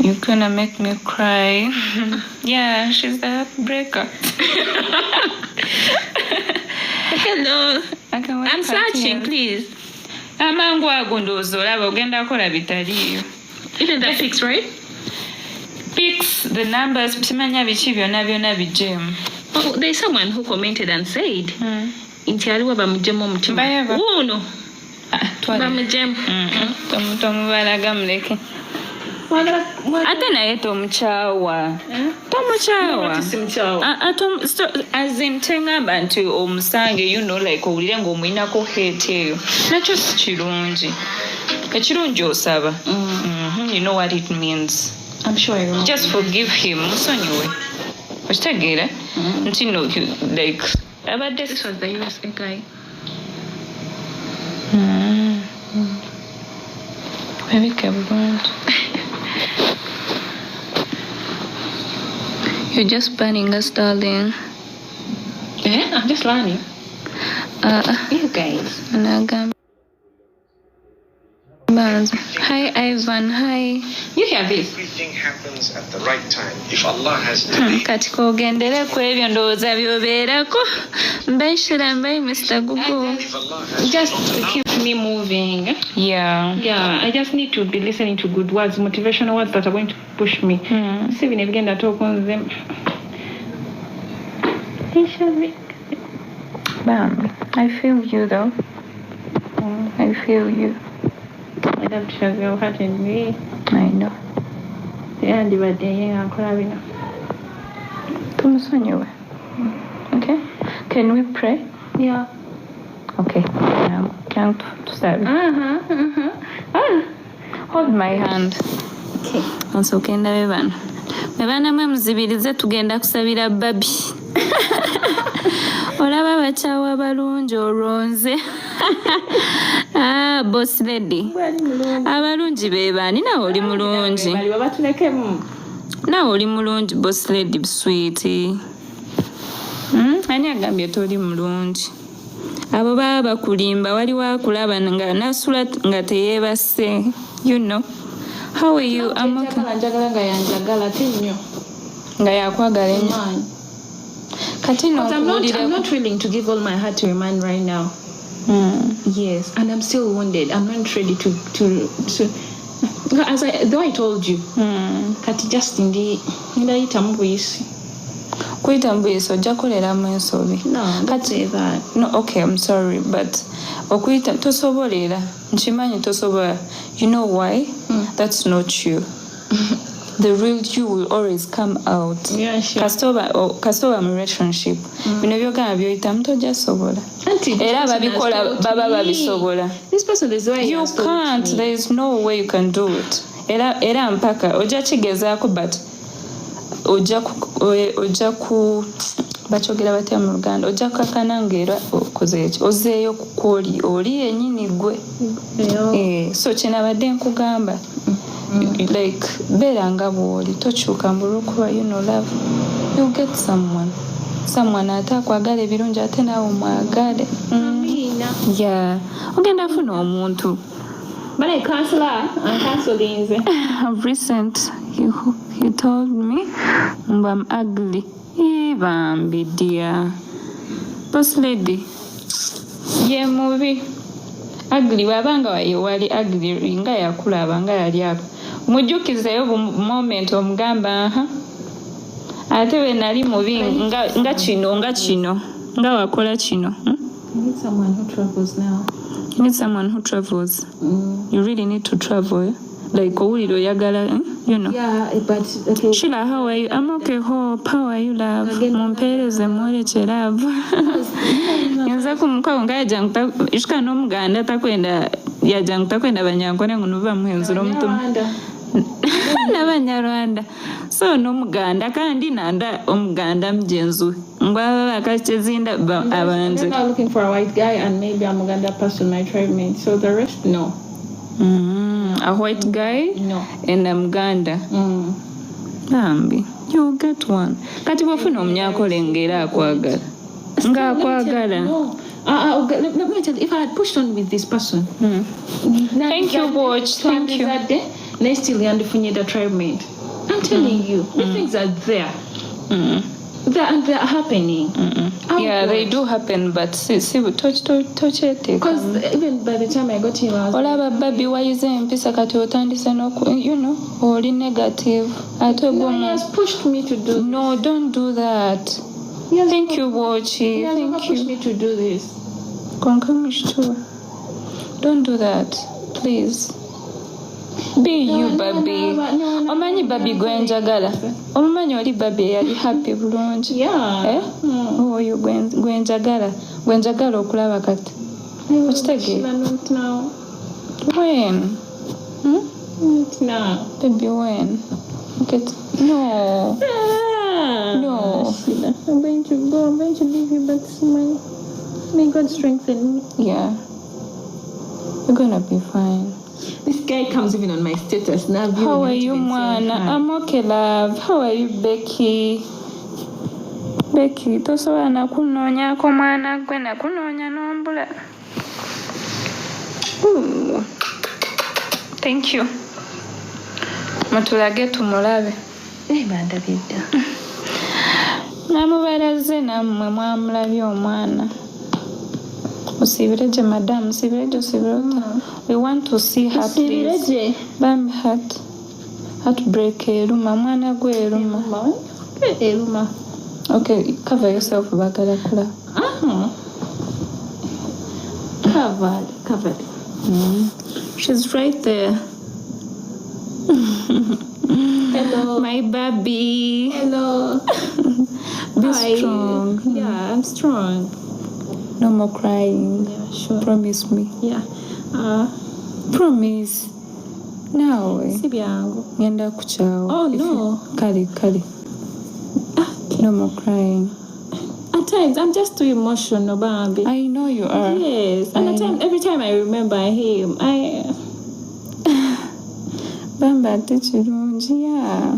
You're gonna make me cry. Yeah, she's the heartbreaker. Hello. I'm searching, please. Amangu agundozo laba ogenda kola bitaliyo. Even the pics, right? Pics, the numbers, simanya bichi byonna bijemu. Oh, there's someone who commented and said, "Inti aliwa bamujemu omutima." Oh no. Bamujemu. Tomubalaga muleke. Ate naye tomuchawa. Tomuchawa. As in tengamba nti omusange, you know, like owulire ng'omuyinako hate eyo. Nakyo si kirungi. Ekirungi osaba. You know what it means. I'm sure I will. Just forgive him. Musonyiwe. Okitegeera? Nti no, like abadde. This was the USA guy. Webike bulungi. You're just banning us, darling. Yeah, I'm just learning. You guys. Hi, Ivan. Hi. You hear this? Everything happens at the right time. If Allah has Kati kogendere ku ebyo ndowooza byobeerako. Mbeshira mbayi Mr. Google. Just to keep me moving. Yeah, I just need to be listening to good words, motivational words that are going to push me. See when again that talk on them. Bam. I feel you though. I feel you. I love to show you heart in me. I know. Yeah, the bad day, I'm crying. Tumusonyiwe. Okay? Can we pray? Yeah. Okay. Count to 7. Hold my hand. Okay. Nsooke ndabe bano. Bana mwe muzibirize tugenda kusabira babi. Olaba abakyawa abalungi olwonze. Boss lady. Abalungi be baani nawe oli mulungi. Nawe oli mulungi boss lady sweet. Ani agambye toli mulungi? Abo baba bakulimba waliwo akulaba nga nasula nga teyeebase. You know. How are you? I'm okay. Nga yakwagala ennyo. Kati no, I'm not willing to give all my heart to a man right now. Yes, and I'm still wounded. I'm not ready to though I told you. Kati just ndayita mbuyisi. Kuyita mbuyisi ojja koleramu ensobi. No, don't say that. No, okay, I'm sorry, but okuyita tosobolera. Nkimanyi tosobola. You know why? That's not you. The real you will always come out. Yeah, sure. Kasitoba mu relationship. Bino byogana byoyita mutojja sobola. Era babikola baba babisobola. This person is why you can't. There is no way you can do it. Era mpaka ojja kigezaako but ojja ku bakyogera batya mu Luganda ojja kukakana ng'era okoze eki ozeeyo kukooli oli yennyini gwe. So kyenabadde nkugamba. Like beeranga bw'oli tokyuka mbulwa you know love you get someone atakwagala ebirungi ate naawe omwagale. Yeah, ogenda funa omuntu. But I counseling. Recent he told me I'm ugly. Bambi dear. Boss lady. Ye mubi. Ugly wabanga wali ugly nga yakulaba nga yali ako. Mujjukizeyo moment omugamba ate we nali mubi nga kino nga wakola kino. You need someone who travels now. You need someone who travels. You really need to travel. Like owulira oyagala, you know. Yeah, but okay. Sheila, how are you? I'm okay. Hope. How are you, love? Mumpereze mwoleche love. Nza kumukwa nga yajanga ishika n'omuganda takwenda yajanga takwenda banyankone ngunuva muhenzuro mtu. N'abanyarwanda. So n'omuganda kandi nanda omuganda mjenzu. Ngwa bakachezinda abantu. I'm not looking for a white guy and maybe a Muganda person my tribe mate. So the rest no. A white guy? No. And a Muganda. Bambi, you'll get one. Kati wafuna omnyakole ngera akwagala. Nga akwagala. No. Let me tell you, if I had pushed on with this person. Thank you, Watch. Thank you. Next till the tribe mate. I'm telling you, these things are there. They're happening. Yeah, they do happen, but see, touch it. Because even by the time I got him, I was olaba baby wayize empisa kati otandise oli negative. he has pushed me to do no, don't do that. Thank you, Bochi. Thank you. Pushed me to do this. Don't do that, please. Be you, baby. Omanyi baby gwenjagala. Omanyi oli baby yali happy bulungi. Yeah. Oyo gwenjagala. Gwenjagala okulaba kati. Okitegeera? Not now. When? Not now. Baby, when? No. I'm going to go. I'm going to leave you, but may God strengthen me. Yeah. You're gonna be fine. This guy comes even on my status now. How are you, Mwana? I'm okay, love. How are you, Becky? Becky, tosobola nakunoonyako mwana gwe nakunoonya n'ombula. Thank you. Mutulage tumulabe. Bandabidda. Namubalaze nammwe mwamulabye omwana. Usibireje madam, usibireje. We want to see her, please. Bam heartbreak eruma, mwana gwe eruma. Eruma. Okay, cover yourself, bagala kula. Covered. She's right there. Hello. My baby. Hello. Be strong. Yeah, I'm strong. No more crying. Yeah, sure. Promise me. Yeah. Promise. Now. Sibyangu. Ngenda kuchawa. Oh, no. Kali. Okay. No more crying. At times, I'm just too emotional, Bambi. I know you are. Yes. And at times, every time I remember him, Bamba ate kirungi, yeah.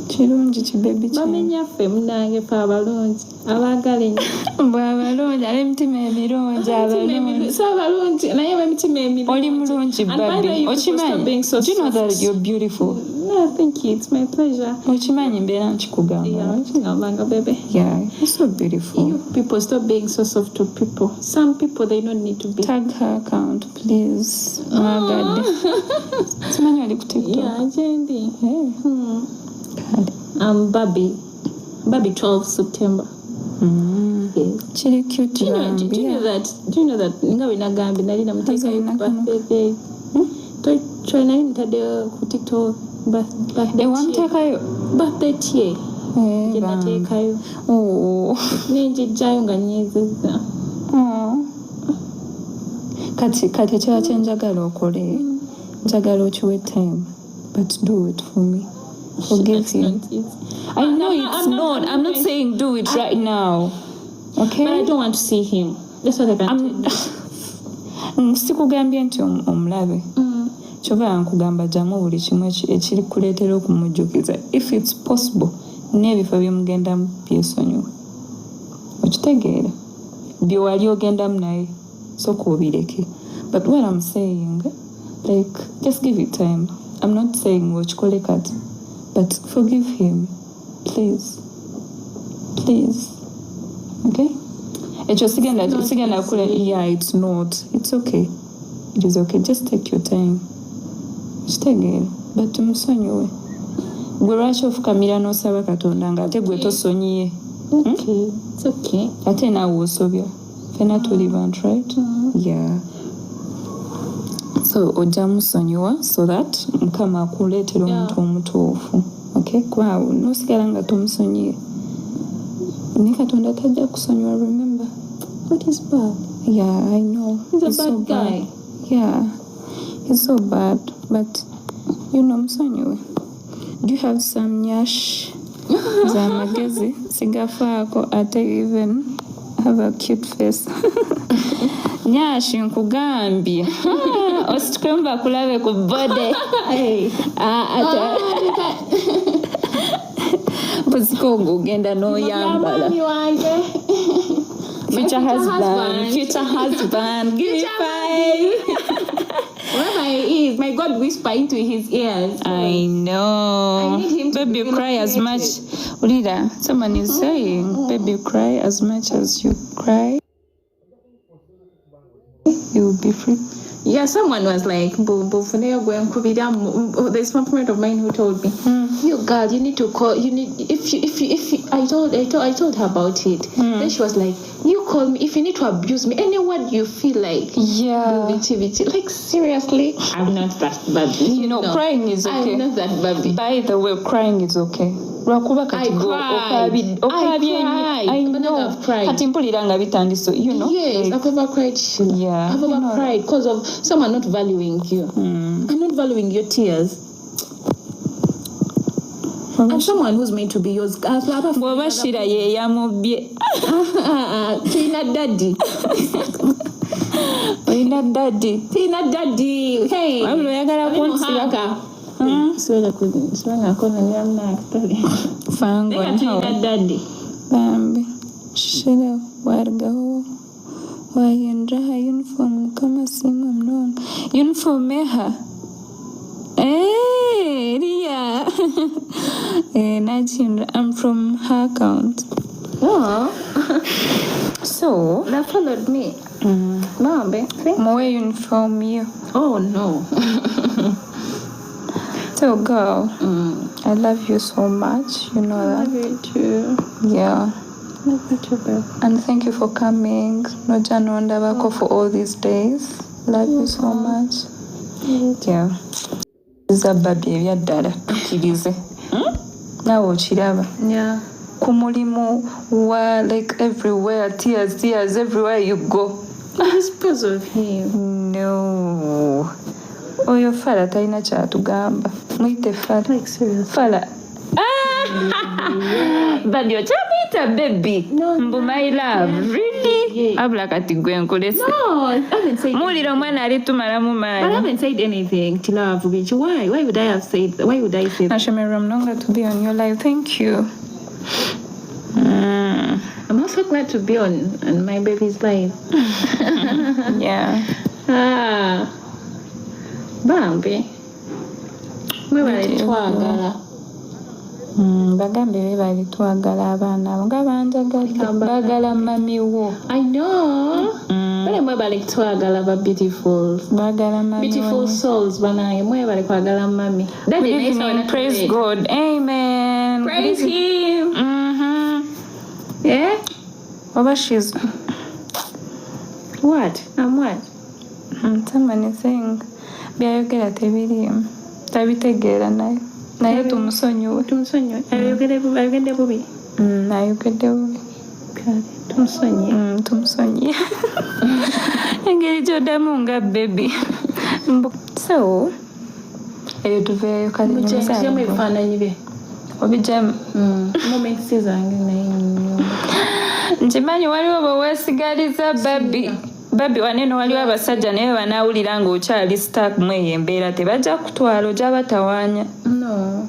Kirungi kibebi kyange. Bamenyaffe munange fe abalungi. Abaagala ennyo. Bw'abalungi, ab'emitima emirungi, abalungi. So abalungi, naye ab'emitima emirungi. Oli mulungi, baby. Okimanyi? Do you know that you're beautiful? No, thank you. It's my pleasure. Okimanyi mbeera nkikugamba. Yeah, nkigambanga, baby. Yeah, you're so beautiful. You people stop being so soft to people. Some people, they don't need to be. Tag her account, please. Mwagadde. Simanyi oli ku TikTok? Yeah, Jendi. Hey. Babi 12 September. Yes. Kiri cute. Do you know that? Nga bwe nagambye nali namuteekayo ku birthday. Nali ntaddeyo ku TikTok birthday. Wamuteekayo? Birthday ye. Gye nateekayo. Nenjijjayo nga nyeezezza. Kati ekirala kye njagala okole. Njagala okiwe time. But do it for me. Forgive him. I know it's not. I'm not saying do it right now. Okay? But I don't want to see him. That's what I can tell you. Sikugambye nti omulabe. Kyova nkugamba jamu buli kimu ekiri kuleetera okumujjukiza. If it's possible, n'ebifo byemugendamu byesonyiwe. Okitegeera? Bye wali ogendamu naye. Sooka obireke. But what I'm saying, like, just give it time. I'm not saying okikole kati. But forgive him. Please. Okay? Sigenda kule. Yeah, it's not. It's okay. It is okay. Just take your time. But musonyiwe. Gwe lwaki ofukamira n'osaba Katonda nga ate gwe tosonyiye? Okay. It's okay. Ate naawe osobya. Fena tuli bantu, right? Yeah. So ojja musonyiwa so that Mukama akuleetera omuntu omutuufu. Okay? Kuba n'osigala nga tomusonyiye. Ne Katonda tajja kusonyiwa, remember? What is bad? Yeah, I know. He's a bad guy. Yeah. He's so bad. But, musonyiwe. Do you have some nyash? Zamagezi. Sigafaako ate even have a cute face. Nyashi nkugambye. Ositukumba kulabe ku bode. Buziko ngugenda n'oyambala. Future husband. Give me 5. Wherever he is, may God God whisper into his ears. I know. I need him to baby, be cry as much. Ulira, someone is saying, baby, cry as much as you cry. You will be free. Yeah, someone was like, there's one friend of mine who told me, you girl, you need to call, you need, I told her about it. Then she was like, you call me, if you need to abuse me, any word you feel like, like seriously, I'm not that baby. You know, crying is okay. I'm not that baby. By the way, crying is okay. I cried. I know. I've cried. You know? Yes, like, I've ever cried. Yeah. I've ever cried because of someone not valuing you. And not valuing your tears. And someone who's meant to be yours. Tina daddy. Tina daddy. Hey. Fango daddy. Bambi. Shida wargaho. Wayendraha uniform kama simu mnono. Uniform meha. Ria. I'm from her account. Oh. So That followed me. Bambi. More uniform you. Oh no. So girl, I love you so much. You know that. I love you too. Yeah. Love you too, babe. And thank you for coming. No Janonda Wako for all these days. Love you so much. Yeah. Zababi ya dada tukirize. Nawe okiraba. Yeah. Kumulimu wa like everywhere, tears everywhere you go. It's because of him. No. Oyo fala talina kyatugamba. Muyite fala. Like serious. Fala. But you're Chamita, baby. No, Mbu my love. Really? Abla kati gwenkolese. No, I haven't said Muliro mwana alitumala mu I mayi. haven't said anything to love. Why? Why would I have said that? Why would I say that? Nashemera mnonga to be on your life. Thank you. I'm also glad to be on my baby's life. Yeah. Bambi. We were in Twagala. Bagambe bali twagala abaana abo nga banjagala bagala mami wo. I know. Bale mwe bali twagala ba beautiful. Bagala mami. Beautiful souls banaye mwe bali kwagala mami. Good evening. Praise God. Amen. Praise him. Yeah? Baba, she's what? I'm what? Someone is saying byayogera tebirimu tabitegera naye tumusonyiwe. Ayogedde bubi. Ayogedde bubi. Tumusonyiye. Engeri gy'oddamu nga baby. So eyo tuveeyo kati mukyemu ebifaananyi bye obijjamu moments zange naye nkimanyi waliwo bwe weesigaliza babi waneno waliwo abasajja naye banaawulira ng'okyali stark mu eyo embeera tebajja kutwala ojja batawaanya. No.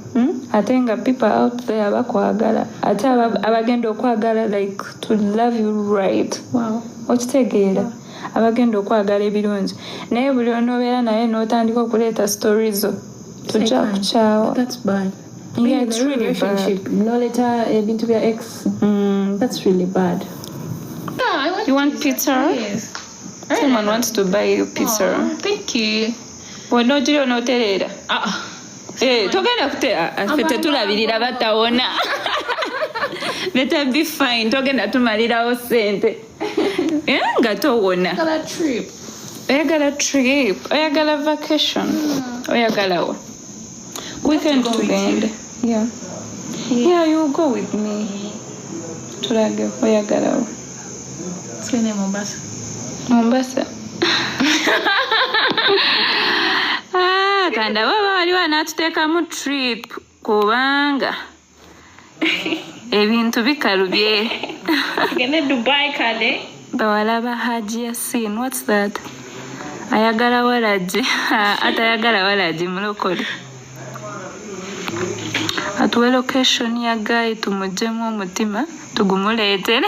Ate nga people out there bakwagala ate abagenda okwagala like to love you right. Wow. Okitegeera abagenda okwagala ebirungi naye buli onoobeera naye n'otandika okuleeta stories zo tujja kukyawa. That's bad. Yeah, it's really relationship. bad. No letter into your ex. That's really bad. No, You want pizza? Yes. Someone wants to buy you pizza. Oh, thank you. Bw'ono ogiri onootereera. Togenda kuteera ffe tetulabirira batawona. Better be fine. Togenda tumalirawo ssente. Nga towona. Oyagala trip. Oyagala vacation. Oyagalawo. Weekend tugende. Yeah. Yeah, you go with me. Tulage oyagalawo. Twende Mombasa. Mombasa. Kanda baba wali wanatuteekamu trip kubanga ebintu bikalubye. Gende Dubai kale. Bawala ba Haji Yasin. What's that? Ayagala walaji. Atayagala walaji mulokole. Atuwe location ya guy tumujemu omutima tugumuleetere.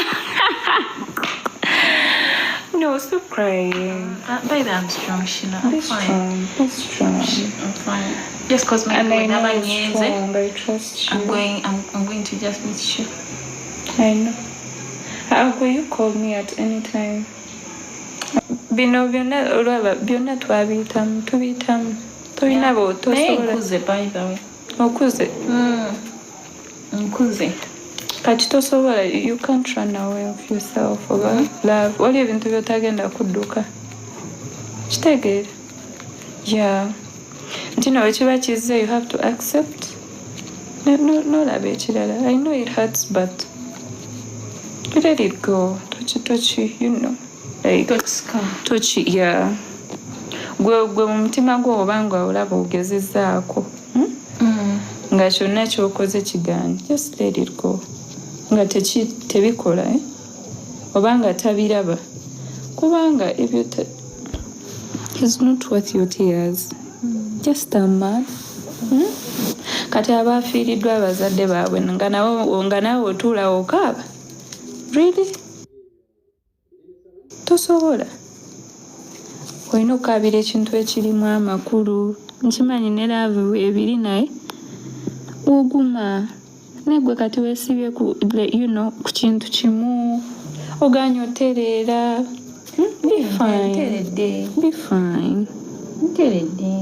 No, stop crying. Baby, I'm strong, Shina. I'm Be fine. strong. Be strong. I'm fine. Just because my And I know never you're needs strong. I trust you. I'm going to just meet you. I know. Will you call me at any time? Bino byonna olwaba byonna twabiyitamu tubiyitamu tolina tosobola nkuze by the way. okuze Nkuze. kati tosobola you can't run away of yourself oba love wali ebintu byotagenda kudduka kitegeera nti nawe kiba kizze you have to accept nolaba ekirala I know it hurts but let it go tochi you know like tochi gwe mu mutima gwo obanga olaba ogezezzaako nga kyonna kyokoze kigaanye just let it go nga tebikola obanga tabiraba kubanga ebyo is not worth your tears just a man kati abaafiiriddwa abazadde baabwe nga naawe otuulawo okaaba really tosobola olina okukaabira ekintu ekirimu amakulu nkimanyi ne laavu ebiri naye oguma negwe kati weesibye ku kintu kimu oganya otereera be fine Nteredde. be fine Nteredde.